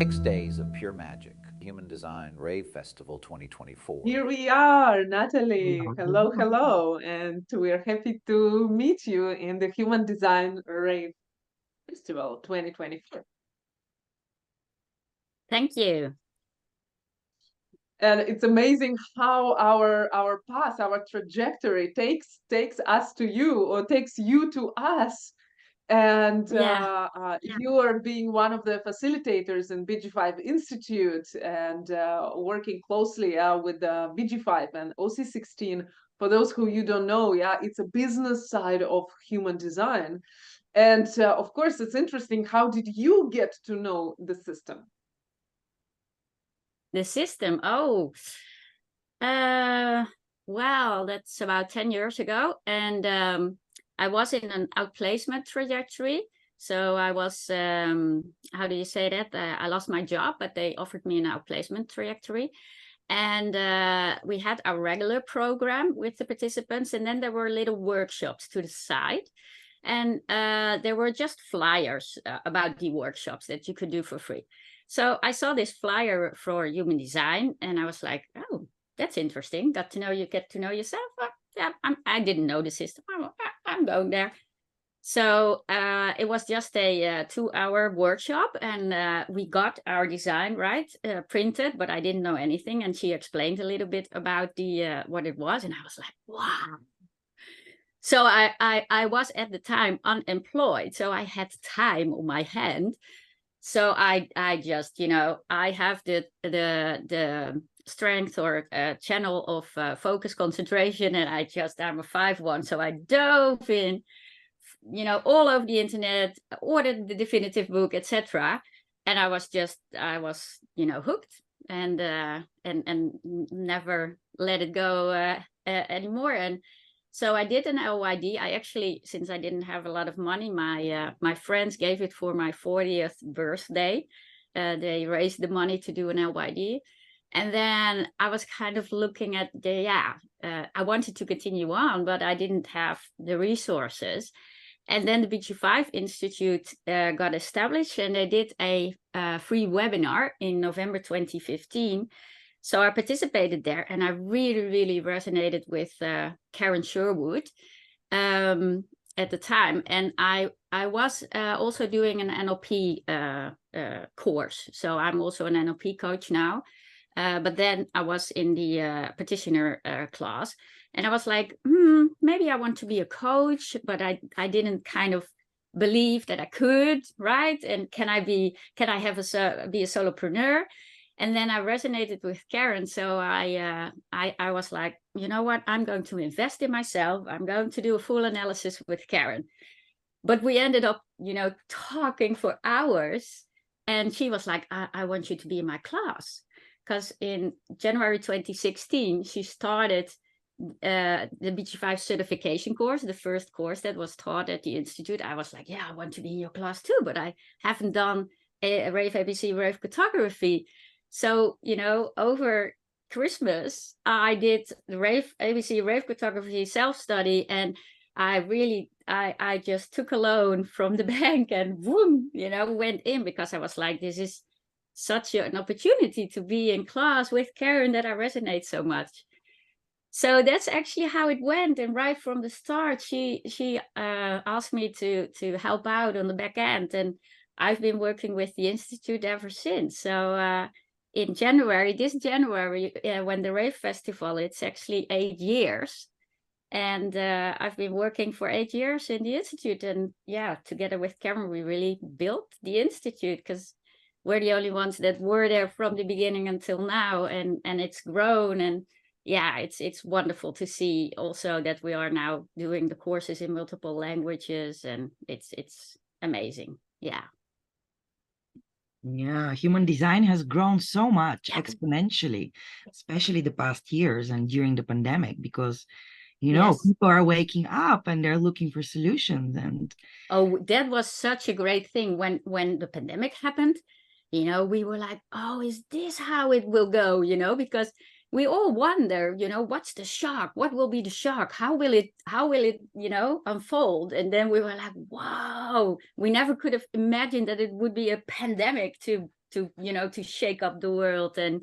6 days of pure magic. Human Design Rave Festival 2024. Here we are, Nathalie. Hello, Hello. hello. And we're happy to meet you in the Human Design Rave Festival 2024. Thank you. And it's amazing how our path, our trajectory takes us to you or takes you to us. And you are being one of the facilitators in BG5 Institute and working closely with the BG5 and OC16. For those who you don't know, yeah, it's a business side of human design. And of course, it's interesting. How did you get to know the system? The system. Oh, well, that's about 10 years ago. And I was in an outplacement trajectory. So I was, how do you say that? I lost my job, but they offered me an outplacement trajectory. And we had a regular program with the participants. And then there were little workshops to the side. And there were just flyers about the workshops that you could do for free. So I saw this flyer for human design, and I was like, oh, that's interesting. Get to know yourself. Yeah, I didn't know the system. I'm going there. So it was just a 2-hour workshop, and we got our design printed, but I didn't know anything. And she explained a little bit about the what it was, and I was like, wow. So I was at the time unemployed, so I had time on my hand. So I just, I have the strength or channel of focus concentration, and I'm a 5-1. So I dove in, all over the internet, ordered the definitive book, etc. And I was hooked and never let it go anymore. And so I did an LYD. I actually, since I didn't have a lot of money, my friends gave it for my 40th birthday. They raised the money to do an LYD. And then I was kind of looking at I wanted to continue on, but I didn't have the resources. And then the BG5 Institute got established, and they did a free webinar in November 2015. So I participated there, and I really, really resonated with Karen Sherwood at the time. And I was also doing an NLP course. So I'm also an NLP coach now. But then I was in the practitioner class, and I was like, maybe I want to be a coach, but I didn't kind of believe that I could, right? And can I be a solopreneur? And then I resonated with Karen. So I was like, you know what? I'm going to invest in myself. I'm going to do a full analysis with Karen. But we ended up, talking for hours. And she was like, I want you to be in my class. Because in January 2016, she started the BG5 certification course, the first course that was taught at the Institute. I was like, yeah, I want to be in your class too, but I haven't done a Rave ABC, Rave cartography. So, over Christmas, I did the Rave ABC, Rave cartography self-study, and I just took a loan from the bank and boom, went in, because I was like, this is such an opportunity to be in class with Karen that I resonate so much. So that's actually how it went. And right from the start, she asked me to help out on the back end. And I've been working with the Institute ever since. So in this January, when the Rave Festival, it's actually 8 years. And I've been working for 8 years in the Institute. And together with Karen, we really built the Institute, because we're the only ones that were there from the beginning until now, and it's grown. And it's wonderful to see also that we are now doing the courses in multiple languages, and it's amazing. Yeah, human design has grown so much exponentially, especially the past years and during the pandemic, because people are waking up and they're looking for solutions. And that was such a great thing when the pandemic happened. We were like, oh, is this how it will go? Because we all wonder, what's the shock? What will be the shock? How will it, unfold? And then we were like, wow, we never could have imagined that it would be a pandemic to to shake up the world and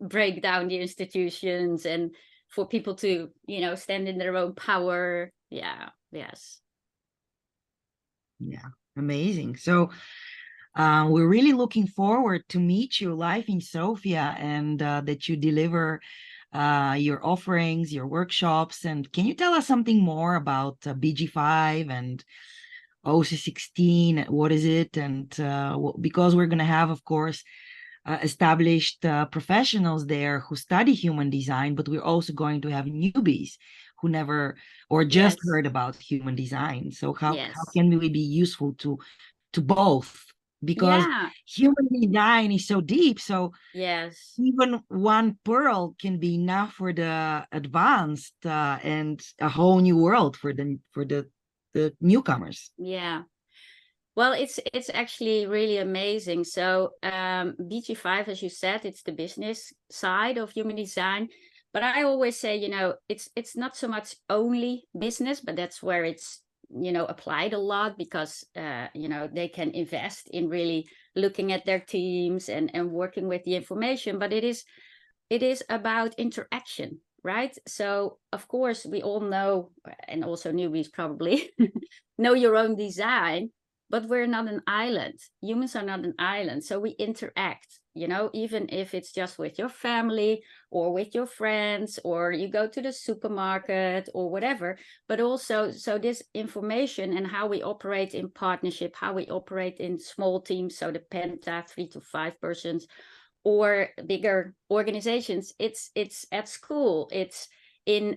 break down the institutions, and for people to stand in their own power. Yes. Yeah, amazing. So we're really looking forward to meet you live in Sofia, and that you deliver your offerings, your workshops. And can you tell us something more about BG5 and OC16? What is it? And because we're going to have, of course, established professionals there who study human design, but we're also going to have newbies who never or just heard about human design. So how can we be useful to both? Because human design is so deep. So even one pearl can be enough for the advanced and a whole new world for the newcomers. Yeah. Well, it's actually really amazing. So BG5, as you said, it's the business side of human design. But I always say, it's not so much only business, but that's where it's applied a lot, because they can invest in really looking at their teams and working with the information. But it is about interaction, right? So of course we all know, and also newbies probably know your own design, but we're not an island. Humans are not an island. So we interact, even if it's just with your family or with your friends, or you go to the supermarket or whatever. But also, so this information and how we operate in partnership, how we operate in small teams, so the Penta, 3 to 5 persons, or bigger organizations, it's at school, it's in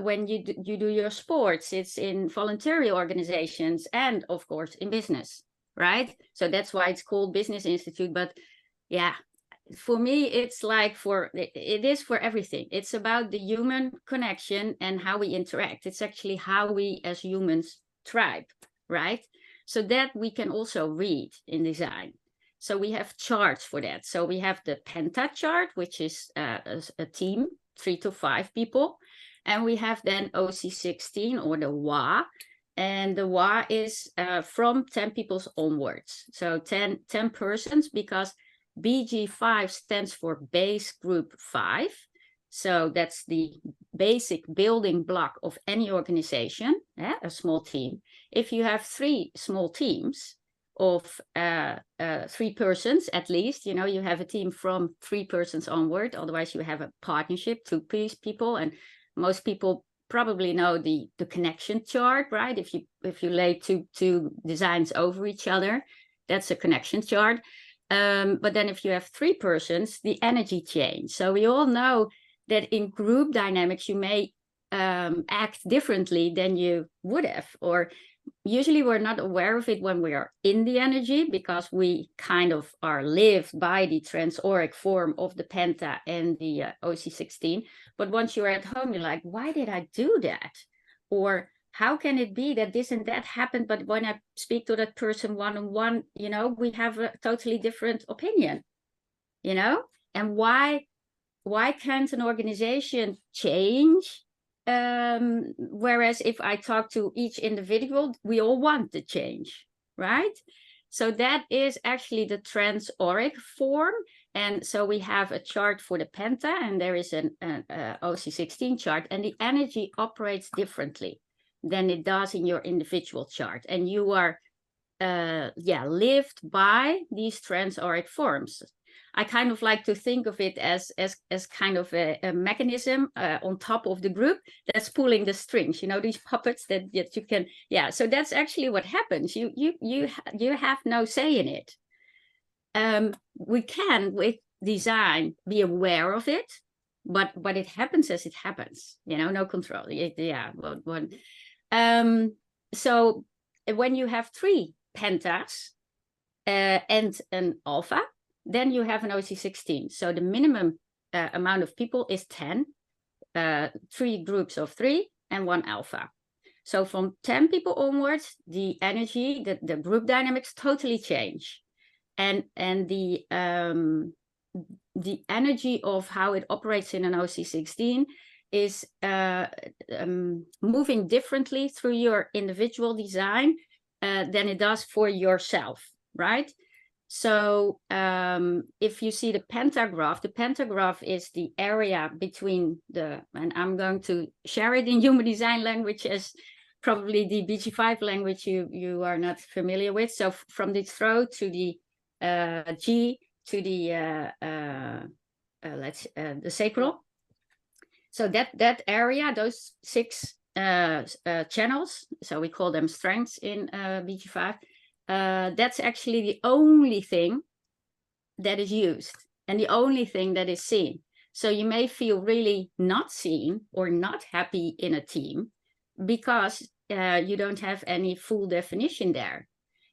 when you do your sports, it's in voluntary organizations, and of course in business, right? So that's why it's called Business Institute. But yeah, for me, it's like it is for everything. It's about the human connection and how we interact. It's actually how we as humans thrive, right? So that we can also read in design. So we have charts for that. So we have the Penta chart, which is a team, 3 to 5 people. And we have then OC16, or the WA. And the WA is from 10 people onwards. So 10 persons, because BG5 stands for Base Group 5. So that's the basic building block of any organization, a small team. If you have 3 small teams of 3 persons at least, you have a team from 3 persons onward. Otherwise you have a partnership, 2 people. And most people probably know the connection chart, right? If you lay two designs over each other, that's a connection chart. But then if you have 3 persons, the energy change. So we all know that in group dynamics you may act differently than you would have, or usually we're not aware of it when we are in the energy, because we kind of are lived by the transauric form of the Penta and the OC16. But once you're at home, you're like, why did I do that? Or how can it be that this and that happened, but when I speak to that person one-on-one, we have a totally different opinion, and why can't an organization change? Whereas if I talk to each individual, we all want the change, right? So that is actually the transauric form. And so we have a chart for the Penta, and there is an OC16 chart, and the energy operates differently than it does in your individual chart. And you are lived by these transauric forms. I kind of like to think of it as kind of a mechanism on top of the group that's pulling the strings, these puppets that you can, so that's actually what happens. You have no say in it. We can, with design, be aware of it, but it happens as it happens, no control. So when you have 3 pentas and an alpha, then you have an OC16. So the minimum amount of people is 10, 3 groups of 3 and 1 alpha. So from 10 people onwards, the energy, the group dynamics totally change. And the energy of how it operates in an OC16 is moving differently through your individual design than it does for yourself, right? So if you see the pentagraph is the area between and I'm going to share it in human design language as probably the BG5 language you are not familiar with. So from the throat to the G to the the sacral. So that area, those 6 channels, so we call them strengths in BG5. That's actually the only thing that is used and the only thing that is seen. So you may feel really not seen or not happy in a team because you don't have any full definition there.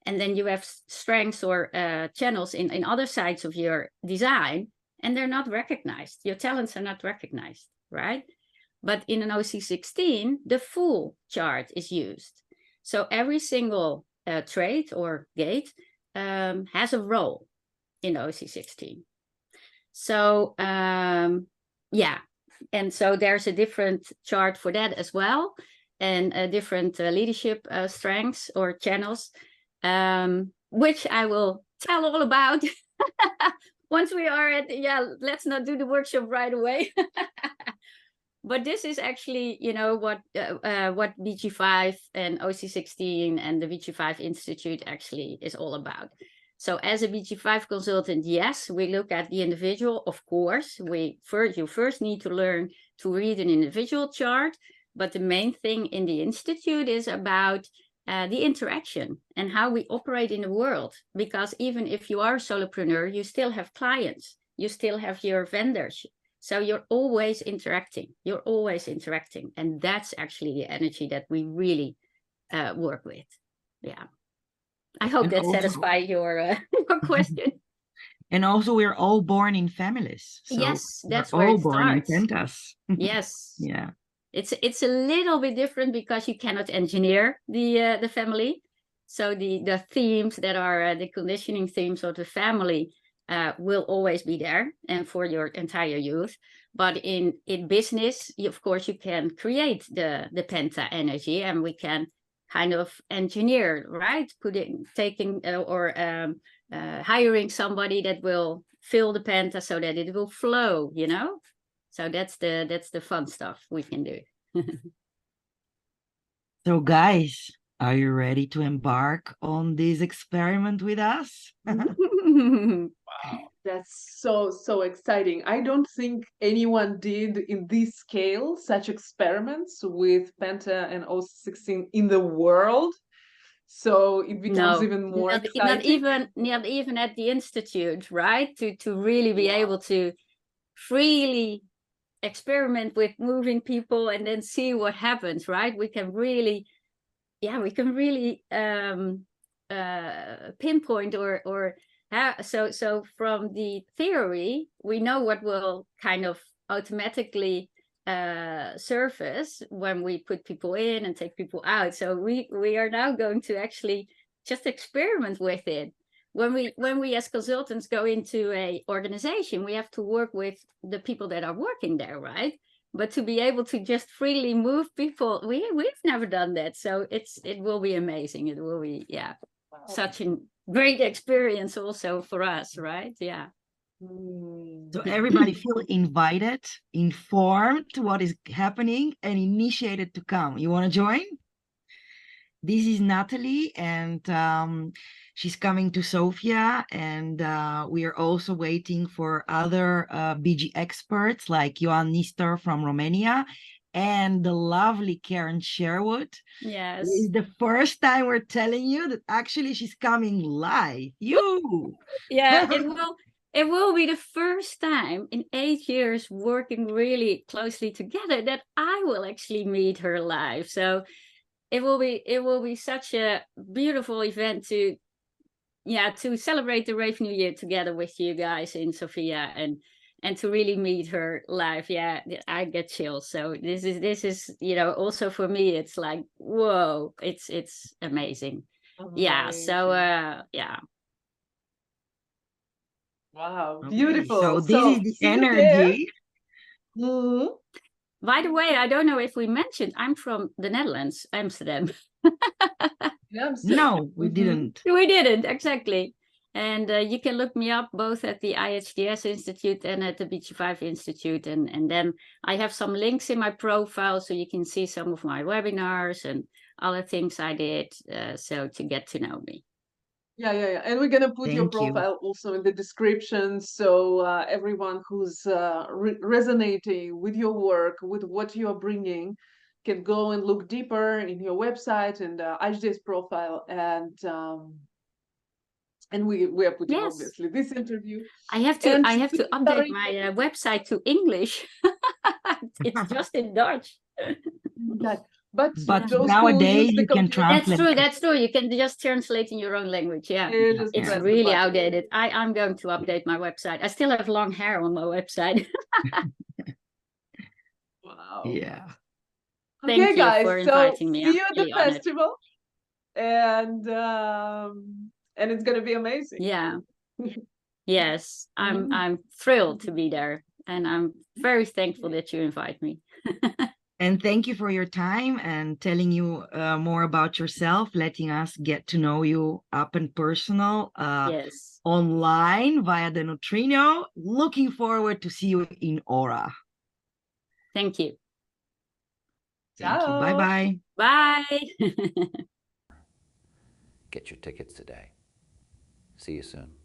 And then you have strengths or channels in other sides of your design, and they're not recognized. Your talents are not recognized, right? But in an OC16, the full chart is used. So every single trait or gate has a role in OC16. So yeah, and so there's a different chart for that as well, and different leadership strengths or channels, which I will tell all about once we are at, let's not do the workshop right away. But this is actually, you know, what BG5 and OC16 and the BG5 Institute actually is all about. So as a BG5 consultant, yes, we look at the individual, of course. You first need to learn to read an individual chart, but the main thing in the Institute is about the interaction and how we operate in the world. Because even if you are a solopreneur, you still have clients, you still have your vendors. So you're always interacting. And that's actually the energy that we really work with. Yeah. I hope that satisfies your question. And also, we're all born in families. So yes, that's we're where all it born starts. in pentas. Yes. Yeah. It's a little bit different because you cannot engineer the family. So the themes that are the conditioning themes of the family will always be there and for your entire youth. But in business, of course, you can create the penta energy, and we can kind of engineer, right? Hiring somebody that will fill the penta so that it will flow, you know? So that's the fun stuff we can do. So guys, are you ready to embark on this experiment with us? Wow, that's so exciting. I don't think anyone did in this scale such experiments with Penta and OC16 in the world. So it becomes even more exciting. Not even at the Institute, right? To really be able to freely experiment with moving people and then see what happens, right? We can really pinpoint so from the theory we know what will kind of automatically surface when we put people in and take people out. So we are now going to actually just experiment with it. When we as consultants go into a organization, we have to work with the people that are working there, right? But to be able to just freely move people, we've never done that. So it will be amazing. It will be such a great experience also for us, right? Yeah. So everybody feel invited, informed what is happening, and initiated to come. You want to join? This is Nathalie, and she's coming to Sofia, and we are also waiting for other BG experts like Johan Nistor from Romania and the lovely Karen Sherwood. Yes. This is the first time we're telling you that actually she's coming live. Yeah, it will be the first time in 8 years working really closely together that I will actually meet her live. So it will be such a beautiful event to celebrate the Rave New Year together with you guys in Sofia and to really meet her live. Yeah, I get chills. So this is also for me, it's like, whoa, it's amazing. Yeah. So Wow, Okay, beautiful. so this is the energy. By the way, I don't know if we mentioned, I'm from the Netherlands, Amsterdam. No, we didn't. We didn't, exactly. And you can look me up both at the IHDS Institute and at the BG5 Institute. And then I have some links in my profile so you can see some of my webinars and other things I did. So to get to know me. Yeah. And we're gonna put your Thank you. profile also in the description, so everyone who's resonating with your work, with what you are bringing, can go and look deeper in your website and IHD's profile, and we are putting Yes. obviously this interview. I have to update my website to English. It's just in Dutch. But But those who nowadays use the you can computer, translate. That's true. You can just translate in your own language. Yeah. you just It's press the really button. outdated. I'm going to update my website. I still have long hair on my website. Wow. Yeah. Thank Okay, you guys, for so inviting me. see I'm you at the really honored. festival, and it's gonna be amazing. Yeah. Yes, I'm thrilled to be there, and I'm very thankful that you invite me. And thank you for your time and telling you more about yourself, letting us get to know you up and personal Yes. online via the neutrino. Looking forward to see you in Aura. Thank you. Thank you. Ciao. Bye-bye. Bye. Get your tickets today. See you soon.